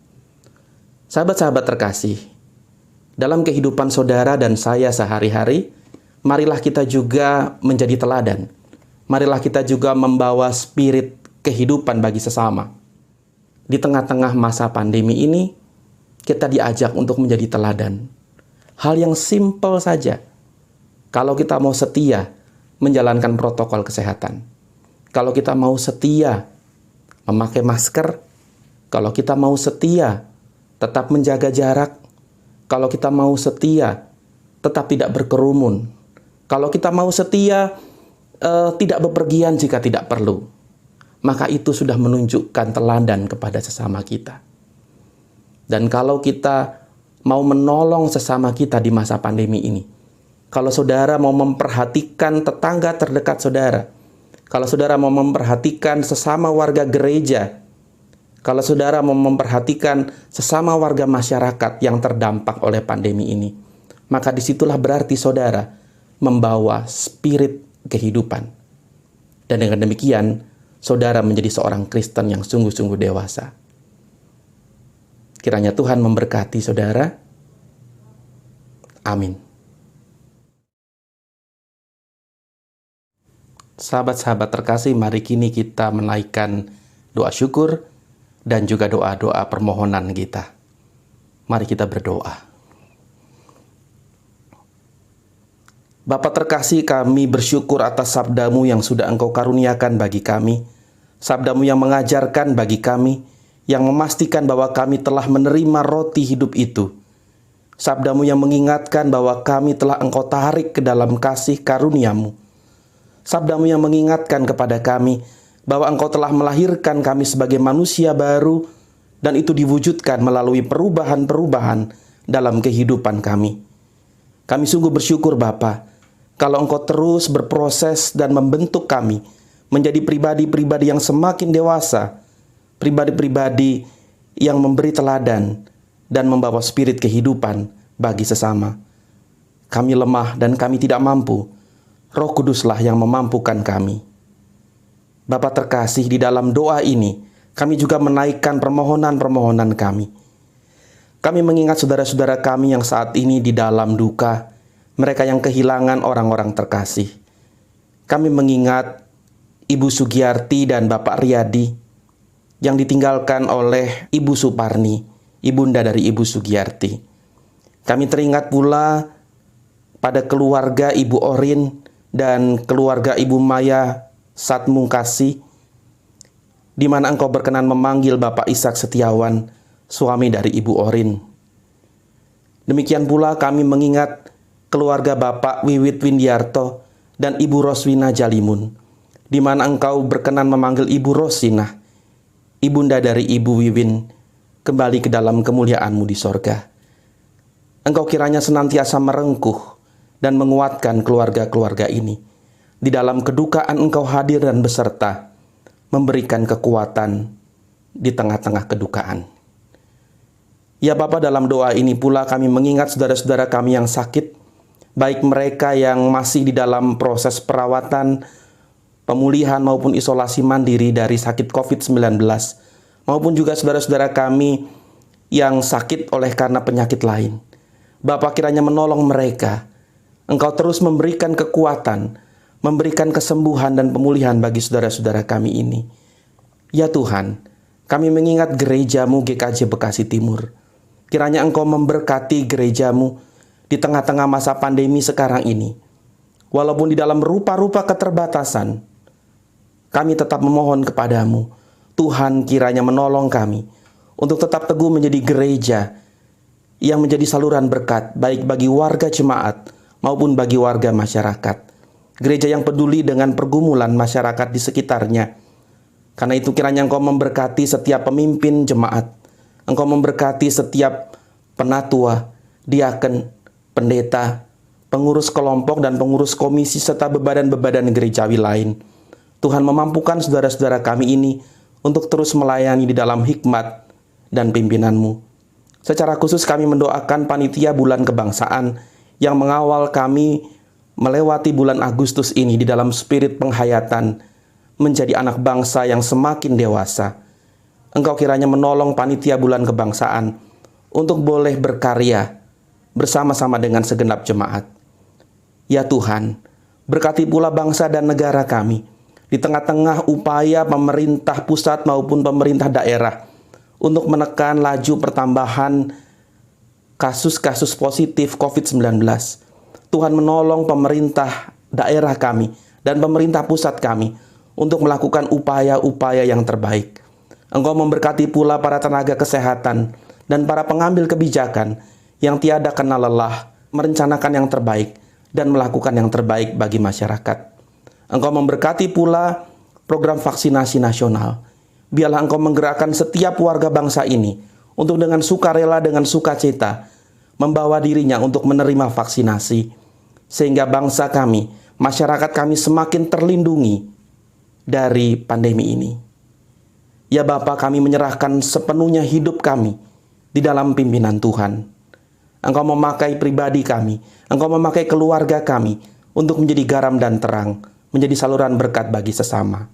Sahabat-sahabat terkasih, dalam kehidupan saudara dan saya sehari-hari, marilah kita juga menjadi teladan. Marilah kita juga membawa spirit kehidupan bagi sesama. Di tengah-tengah masa pandemi ini, kita diajak untuk menjadi teladan. Hal yang simpel saja. Kalau kita mau setia menjalankan protokol kesehatan, kalau kita mau setia memakai masker, kalau kita mau setia tetap menjaga jarak, kalau kita mau setia tetap tidak berkerumun, kalau kita mau setia tidak bepergian jika tidak perlu, maka itu sudah menunjukkan teladan kepada sesama kita. Dan kalau kita mau menolong sesama kita di masa pandemi ini, kalau saudara mau memperhatikan tetangga terdekat saudara, kalau saudara mau memperhatikan sesama warga gereja, kalau saudara mau memperhatikan sesama warga masyarakat yang terdampak oleh pandemi ini, maka disitulah berarti saudara membawa spirit kehidupan. Dan dengan demikian, saudara menjadi seorang Kristen yang sungguh-sungguh dewasa. Kiranya Tuhan memberkati saudara. Amin. Sahabat-sahabat terkasih, mari kini kita menaikkan doa syukur dan juga doa-doa permohonan kita. Mari kita berdoa. Bapa terkasih, kami bersyukur atas sabda-Mu yang sudah Engkau karuniakan bagi kami. Sabda-Mu yang mengajarkan bagi kami, yang memastikan bahwa kami telah menerima roti hidup itu. Sabda-Mu yang mengingatkan bahwa kami telah Engkau tarik ke dalam kasih karunia-Mu. Sabda-Mu yang mengingatkan kepada kami bahwa Engkau telah melahirkan kami sebagai manusia baru, dan itu diwujudkan melalui perubahan-perubahan dalam kehidupan kami. Kami sungguh bersyukur Bapa, kalau Engkau terus berproses dan membentuk kami menjadi pribadi-pribadi yang semakin dewasa, pribadi-pribadi yang memberi teladan dan membawa spirit kehidupan bagi sesama. Kami lemah dan kami tidak mampu. Roh Kuduslah yang memampukan kami. Bapa terkasih, di dalam doa ini, kami juga menaikkan permohonan-permohonan kami. Kami mengingat saudara-saudara kami yang saat ini di dalam duka, mereka yang kehilangan orang-orang terkasih. Kami mengingat Ibu Sugiyarti dan Bapak Riyadi yang ditinggalkan oleh Ibu Suparni, ibunda dari Ibu Sugiyarti. Kami teringat pula pada keluarga Ibu Orin dan keluarga Ibu Maya Satmungkasi, di mana Engkau berkenan memanggil Bapak Ishak Setiawan, suami dari Ibu Orin. Demikian pula kami mengingat keluarga Bapak Wiwit Windiarto dan Ibu Roswina Jalimun, di mana Engkau berkenan memanggil Ibu Rosinah, ibunda dari Ibu Wiwin, kembali ke dalam kemuliaan-Mu di sorga. Engkau kiranya senantiasa merengkuh dan menguatkan keluarga-keluarga ini. Di dalam kedukaan Engkau hadir dan beserta, memberikan kekuatan di tengah-tengah kedukaan. Ya Bapa, dalam doa ini pula kami mengingat saudara-saudara kami yang sakit, baik mereka yang masih di dalam proses perawatan, pemulihan maupun isolasi mandiri dari sakit COVID-19, maupun juga saudara-saudara kami yang sakit oleh karena penyakit lain. Bapa, kiranya menolong mereka. Engkau terus memberikan kekuatan, memberikan kesembuhan dan pemulihan bagi saudara-saudara kami ini. Ya Tuhan, kami mengingat gereja-Mu GKJ Bekasi Timur. Kiranya Engkau memberkati gereja-Mu di tengah-tengah masa pandemi sekarang ini. Walaupun di dalam rupa-rupa keterbatasan, kami tetap memohon kepadamu, Tuhan kiranya menolong kami untuk tetap teguh menjadi gereja yang menjadi saluran berkat, baik bagi warga jemaat maupun bagi warga masyarakat. Gereja yang peduli dengan pergumulan masyarakat di sekitarnya. Karena itu kiranya Engkau memberkati setiap pemimpin jemaat. Engkau memberkati setiap penatua, diaken, pendeta, pengurus kelompok dan pengurus komisi serta bebadan-bebadan gerejawi lain. Tuhan memampukan saudara-saudara kami ini untuk terus melayani di dalam hikmat dan pimpinan-Mu. Secara khusus kami mendoakan panitia bulan kebangsaan yang mengawal kami melewati bulan Agustus ini di dalam spirit penghayatan menjadi anak bangsa yang semakin dewasa. Engkau kiranya menolong panitia bulan kebangsaan untuk boleh berkarya bersama-sama dengan segenap jemaat. Ya Tuhan, berkati pula bangsa dan negara kami di tengah-tengah upaya pemerintah pusat maupun pemerintah daerah untuk menekan laju pertambahan kasus-kasus positif COVID-19. Tuhan menolong pemerintah daerah kami dan pemerintah pusat kami untuk melakukan upaya-upaya yang terbaik. Engkau memberkati pula para tenaga kesehatan dan para pengambil kebijakan yang tiada kenal lelah, merencanakan yang terbaik dan melakukan yang terbaik bagi masyarakat. Engkau memberkati pula program vaksinasi nasional. Biarlah Engkau menggerakkan setiap warga bangsa ini untuk dengan sukarela, dengan sukacita, membawa dirinya untuk menerima vaksinasi, sehingga bangsa kami, masyarakat kami semakin terlindungi dari pandemi ini. Ya Bapa, kami menyerahkan sepenuhnya hidup kami di dalam pimpinan Tuhan. Engkau memakai pribadi kami, Engkau memakai keluarga kami untuk menjadi garam dan terang, menjadi saluran berkat bagi sesama.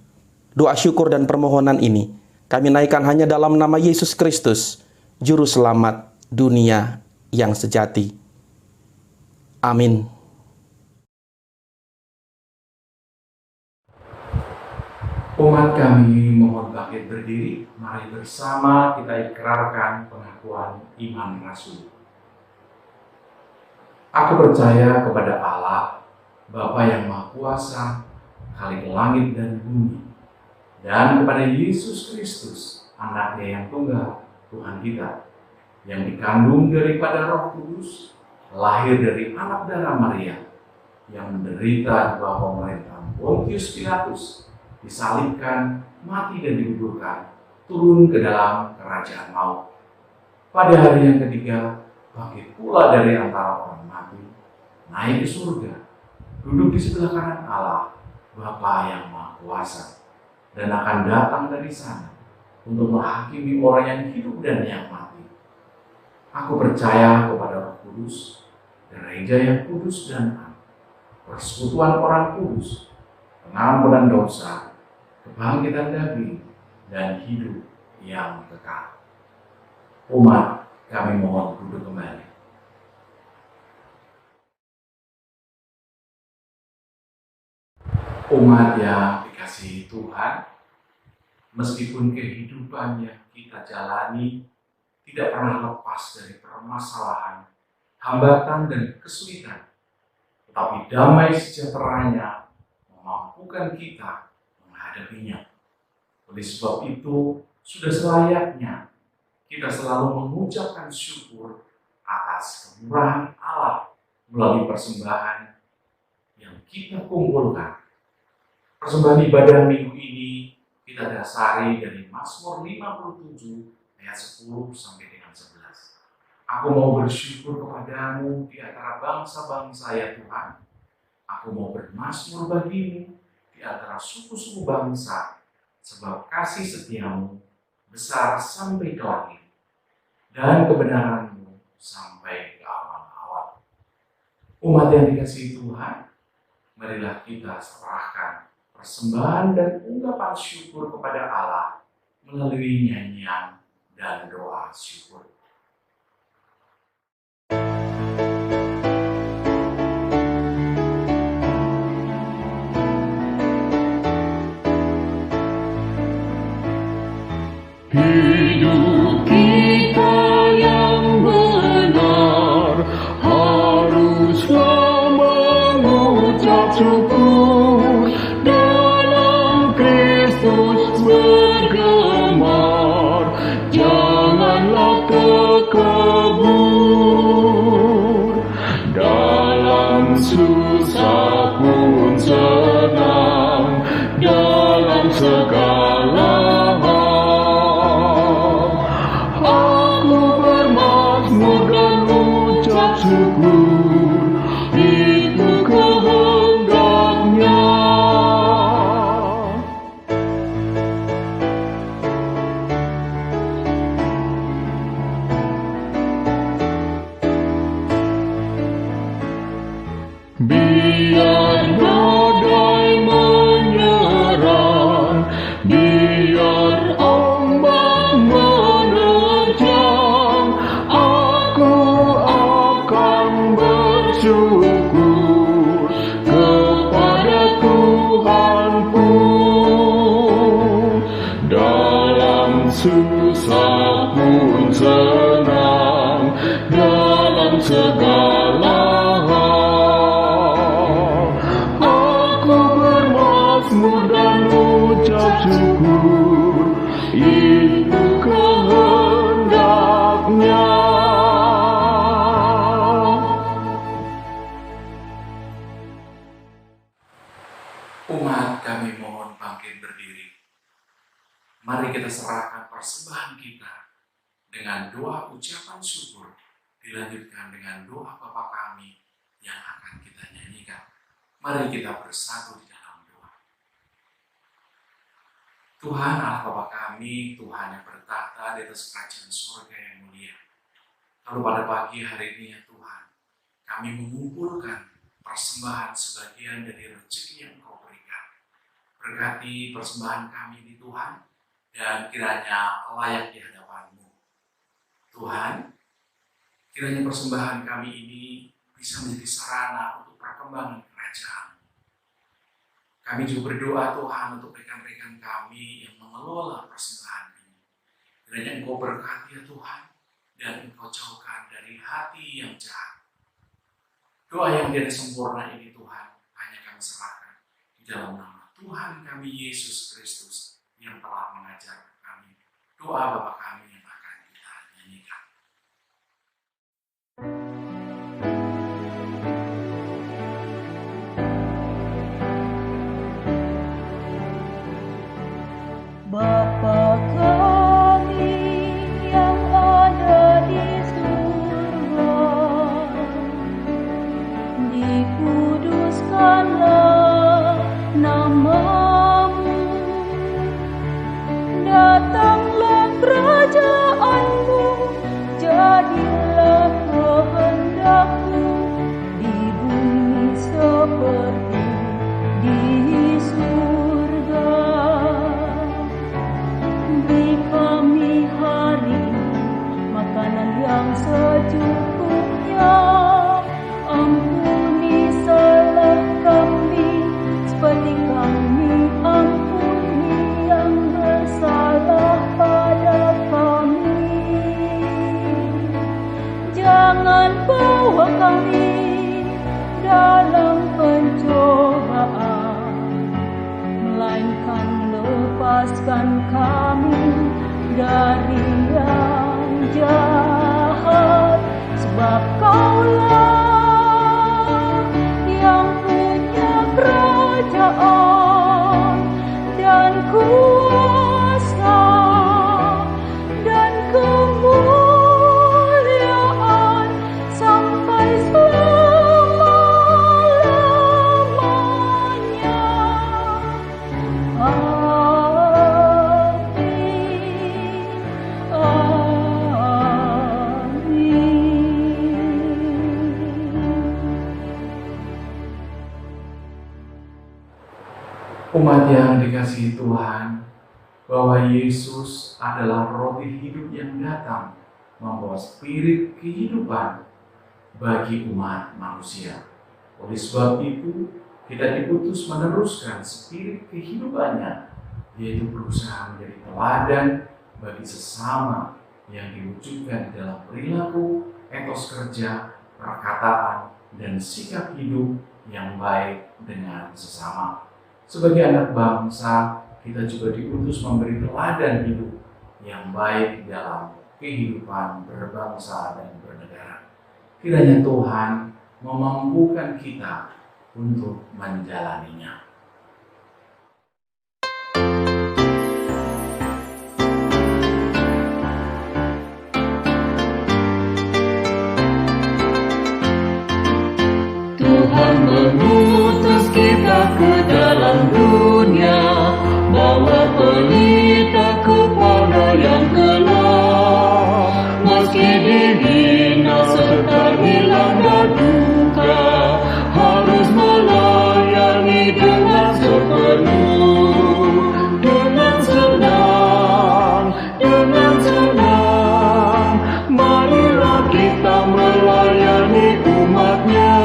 Doa syukur dan permohonan ini kami naikkan hanya dalam nama Yesus Kristus, Juru Selamat dunia yang sejati. Amin. Umat kami mohon bangkit berdiri, mari bersama kita ikrarkan pengakuan iman Rasul. Aku percaya kepada Allah, Bapa yang Maha Kuasa, Khalik langit dan bumi, dan kepada Yesus Kristus, Anaknya yang tunggal, Tuhan kita, yang dikandung daripada Roh Kudus, lahir dari anak darah Maria, yang menderita di bawah pemerintahan Pontius Pilatus, disalibkan, mati dan dikuburkan, turun ke dalam kerajaan maut. Pada hari yang ketiga, bangkit pula dari antara orang mati, naik ke surga, duduk di sebelah kanan Allah, Bapa yang Maha Kuasa, dan akan datang dari sana untuk menghakimi orang yang hidup dan yang mati. Aku percaya kepada Roh Kudus, gereja yang kudus dan am, persekutuan orang kudus, pengampunan dosa, kebangkitan daging, dan hidup yang kekal. Umat, kami mohon duduk kembali. Umat yang dikasihi Tuhan, meskipun kehidupan yang kita jalani tidak pernah lepas dari permasalahan, hambatan, dan kesulitan, tetapi damai sejahteranya memampukan kita menghadapinya. Oleh sebab itu, sudah selayaknya kita selalu mengucapkan syukur atas kemurahan Allah melalui persembahan yang kita kumpulkan. Persembahan ibadah minggu ini kita dasari dari Mazmur 57 ayat 10 sampai dengan 11. Aku mau bersyukur kepadamu di antara bangsa-bangsa ya Tuhan. Aku mau bermazmur bagimu di antara suku-suku bangsa, sebab kasih setiamu besar sampai ke langit, dan kebenaranmu sampai ke awan-awan. Umat yang dikasihi Tuhan, marilah kita serahkan persembahan dan ungkapan syukur kepada Allah melalui nyanyian dan doa syukur. Hidup kita yang benar haruslah mengucap syukur, dalam Kristus bergemar, janganlah terkebur. Dalam susah pun senang, dalam segala syukur, itu kehendaknya. Biar badai menyerang, biar ombak menerjang, aku akan bersyukur kepada Tuhanku. Dalam susah pun senang, dalam segala hal, aku bermazmur dan ucap syukur, itu kehendaknya. Umat, kami mohon bangkit berdiri. Mari kita serahkan persembahan kita dengan doa ucapan syukur, dilanjutkan dengan doa Bapa kami yang akan kita nyanyikan. Mari kita bersatu di dalam doa. Tuhan Allah Bapa kami, Tuhan yang bertahta di atas kerajaan surga yang mulia. Lalu pada pagi hari ini ya Tuhan, kami mengumpulkan persembahan sebagian dari rezeki yang Kau berikan. Berkati persembahan kami di Tuhan, dan kiranya layak di hadapan-Mu. Tuhan, kiranya persembahan kami ini bisa menjadi sarana untuk perkembangan kerajaan. Kami juga berdoa Tuhan untuk rekan-rekan kami yang mengelola persembahan ini. Kiranya Engkau berkati ya Tuhan, dan Engkau jauhkan dari hati yang jahat. Doa yang tidak sempurna ini Tuhan, hanya kami serahkan di dalam nama Tuhan kami Yesus Kristus yang telah mengajar kami. Doa Bapa kami yang akan kita nyanyikan. Bapa kami yang ada di surga, dikuduskanlah nama-Mu, datanglah bebaskan kami dari yang jahat, sebab Kaulah yang punya kerajaan dan kuasa dan kemuliaan sampai selama-lamanya. Umat yang dikasihi Tuhan, bahwa Yesus adalah roti hidup yang datang membawa spirit kehidupan bagi umat manusia. Oleh sebab itu, kita diutus meneruskan spirit kehidupannya, yaitu berusaha menjadi teladan bagi sesama yang diwujudkan dalam perilaku, etos kerja, perkataan, dan sikap hidup yang baik dengan sesama. Sebagai anak bangsa, kita juga diutus memberi teladan hidup yang baik dalam kehidupan berbangsa dan bernegara. Kiranya Tuhan memampukan kita untuk menjalaninya. Tuhan mengutus kita ke dalam dunia, bawa pelita kepada yang gelap. Meski dihina serta dilanda duka, harus melayani dengan sepenuh, dengan senang, dengan senang. Marilah kita melayani umatnya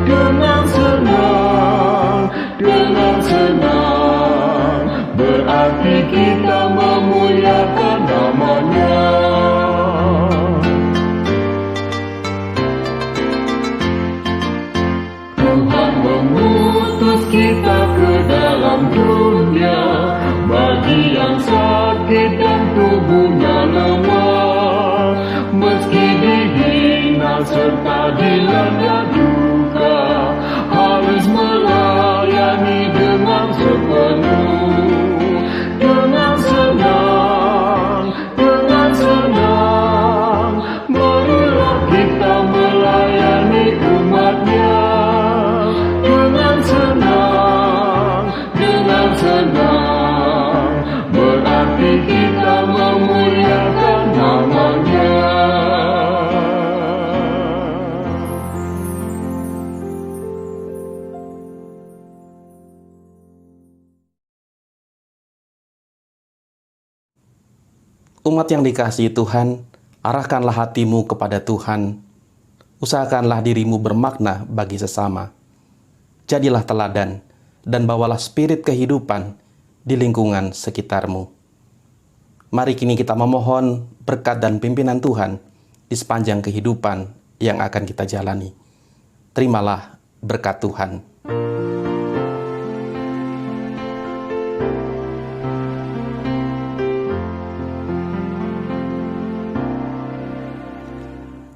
dengan senang, dengan senang. Berarti kita memuliakan namanya. Tuhan mengutus kita ke dalam dunia, bagi yang sakit dan tubuhnya lemah. Meski dihina serta dilanda duka, harus melayani dengan sepenuh, dengan senang, dengan senang. Marilah kita melayani umatnya dengan senang, dengan senang. Berarti kita memuliakan namanya. Umat yang dikasihi Tuhan, arahkanlah hatimu kepada Tuhan. Usahakanlah dirimu bermakna bagi sesama. Jadilah teladan dan bawalah spirit kehidupan di lingkungan sekitarmu. Mari kini kita memohon berkat dan pimpinan Tuhan di sepanjang kehidupan yang akan kita jalani. Terimalah berkat Tuhan.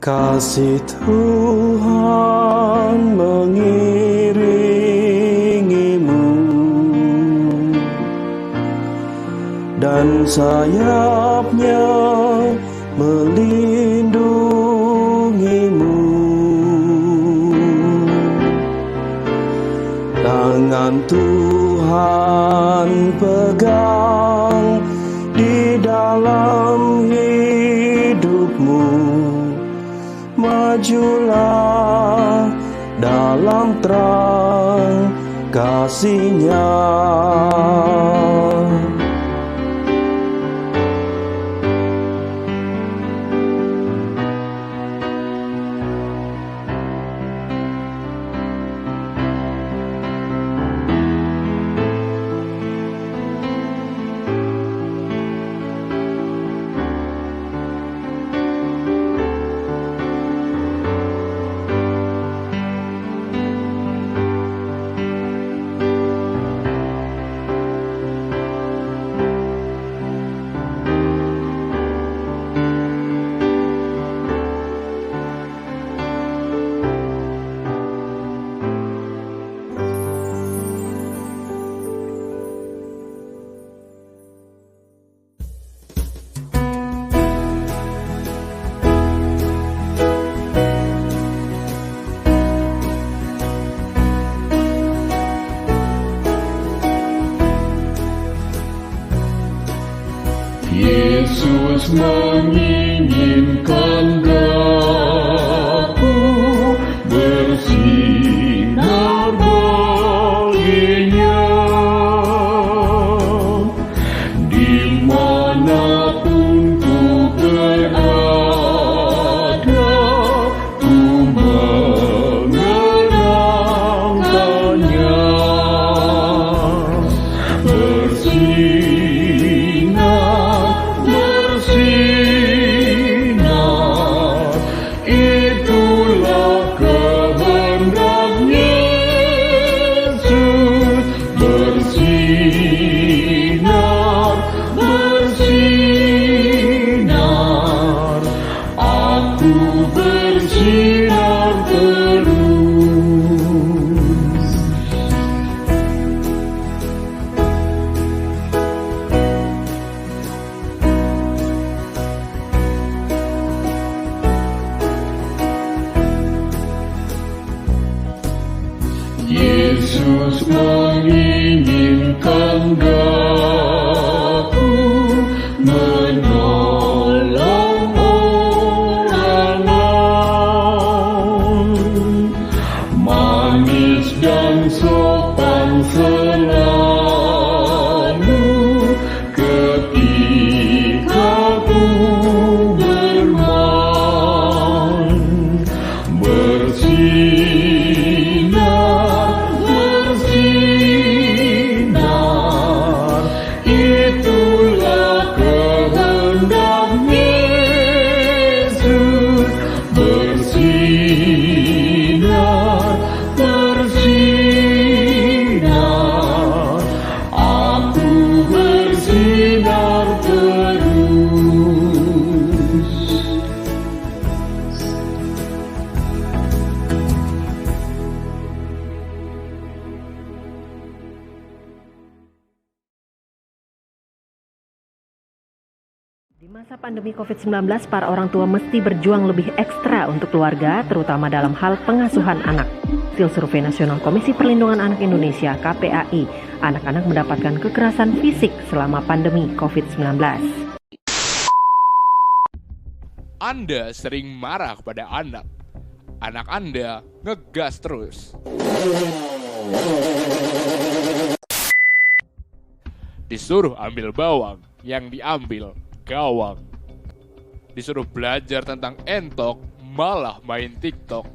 Kasih Tuhan mengiringimu dan sayapnya melindungimu. Tangan Tuhan pegang di dalam hidupmu. Majulah dalam terang kasih-Nya. Yesus menginginkan daku bersinar baginya, dimanapun ku berada, ku mengenangkannya. Bersinar, bersinar, itulah kehendak Yesus. Bersinar, bersinar, aku bersinar terus. Yesus menginginkan daku menolong orang lain, manis dan sopan selalu ketika ku bermain. Bersinar, bersinar, itulah kehendak Yesus. Bersinar, bersinar, aku bersinar terus. Di masa pandemi COVID-19, para orang tua mesti berjuang lebih ekstra untuk keluarga, terutama dalam hal pengasuhan anak. Hasil Survei Nasional Komisi Perlindungan Anak Indonesia (KPAI), anak-anak mendapatkan kekerasan fisik selama pandemi COVID-19. Anda sering marah kepada anak. Anak Anda ngegas terus. Disuruh ambil bawang, yang diambil gawang. Disuruh belajar tentang entok, malah main TikTok.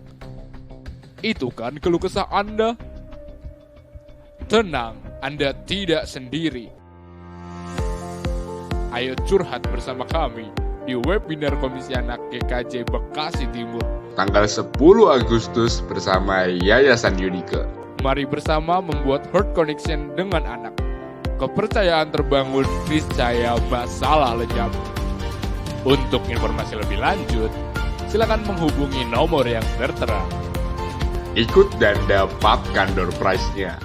Itu kan keluh kesah Anda? Tenang, Anda tidak sendiri. Ayo curhat bersama kami di webinar Komisi Anak GKJ Bekasi Timur. Tanggal 10 Agustus bersama Yayasan Unike. Mari bersama membuat Heart Connection dengan anak. Kepercayaan terbangun, niscaya masalah lenyap. Untuk informasi lebih lanjut, silakan menghubungi nomor yang tertera. Ikut dan dapatkan door prize-nya.